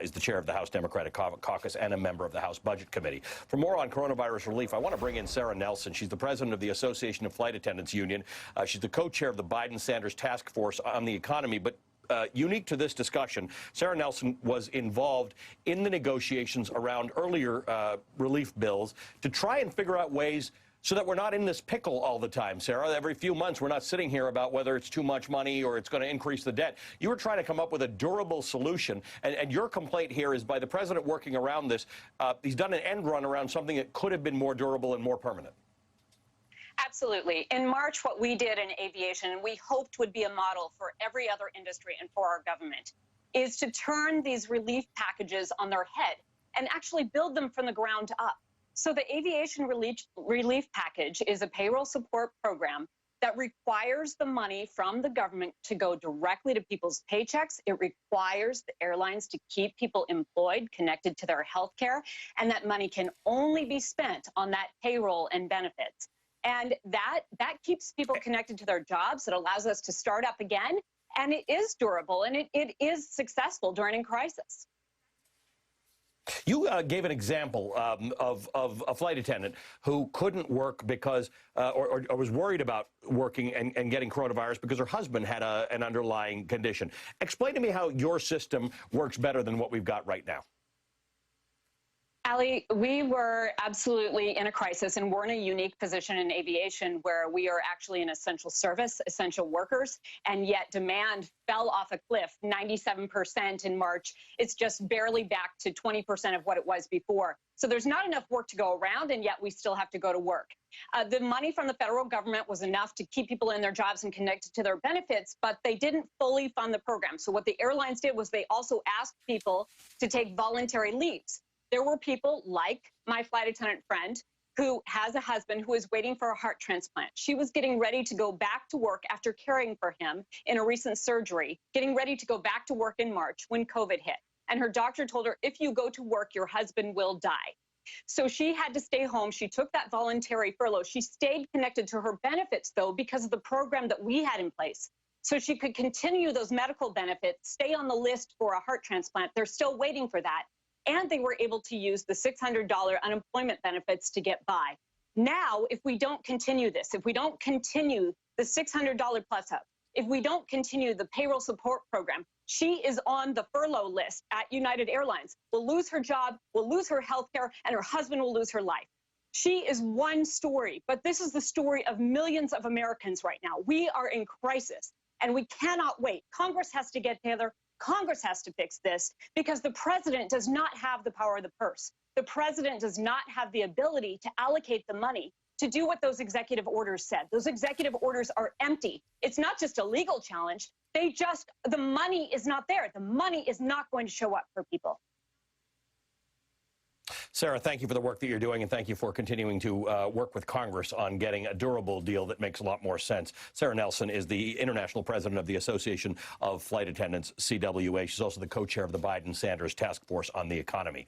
is the chair of the House Democratic Caucus and a member of the House Budget Committee. For more on coronavirus relief, I want to bring in Sara Nelson. She's the president of the Association of Flight Attendants Union. She's the co-chair of the Biden-Sanders Task Force on the Economy. But unique to this discussion, Sara Nelson was involved in the negotiations around earlier relief bills to try and figure out ways so that we're not in this pickle all the time, Sara. Every few months, we're not sitting here about whether it's too much money or it's going to increase the debt. You were trying to come up with a durable solution, and your complaint here is by the president working around this, he's done an end run around something that could have been more durable and more permanent. Absolutely. In March, what we did in aviation, and we hoped would be a model for every other industry and for our government, is to turn these relief packages on their head and actually build them from the ground up. So the aviation relief package is a payroll support program that requires the money from the government to go directly to people's paychecks. It requires the airlines to keep people employed, connected to their health care, and that money can only be spent on that payroll and benefits. And that keeps people connected to their jobs. It allows us to start up again, and it is durable, and it is successful during a crisis. You gave an example of a flight attendant who couldn't work because, or was worried about working and getting coronavirus because her husband had an underlying condition. Explain to me how your system works better than what we've got right now. Ali, we were absolutely in a crisis, and we're in a unique position in aviation where we are actually an essential service, essential workers, and yet demand fell off a cliff, 97% in March. It's just barely back to 20% of what it was before. So there's not enough work to go around, and yet we still have to go to work. The money from the federal government was enough to keep people in their jobs and connected to their benefits, but they didn't fully fund the program. So what the airlines did was they also asked people to take voluntary leaves. There were people like my flight attendant friend who has a husband who is waiting for a heart transplant. She was getting ready to go back to work after caring for him in a recent surgery, getting ready to go back to work in March when COVID hit. And her doctor told her, if you go to work, your husband will die. So she had to stay home. She took that voluntary furlough. She stayed connected to her benefits, though, because of the program that we had in place. So she could continue those medical benefits, stay on the list for a heart transplant. They're still waiting for that. And they were able to use the $600 unemployment benefits to get by. Now, if we don't continue this, if we don't continue the $600 plus up, if we don't continue the payroll support program, she is on the furlough list at United Airlines, will lose her job, will lose her health care, and her husband will lose her life. She is one story, but this is the story of millions of Americans right now. We are in crisis, and we cannot wait. Congress has to get together. Congress has to fix this because the president does not have the power of the purse. The president does not have the ability to allocate the money to do what those executive orders said. Those executive orders are empty. It's not just a legal challenge. The money is not there. The money is not going to show up for people. Sara, thank you for the work that you're doing, and thank you for continuing to work with Congress on getting a durable deal that makes a lot more sense. Sara Nelson is the international president of the Association of Flight Attendants, CWA. She's also the co-chair of the Biden-Sanders Task Force on the Economy.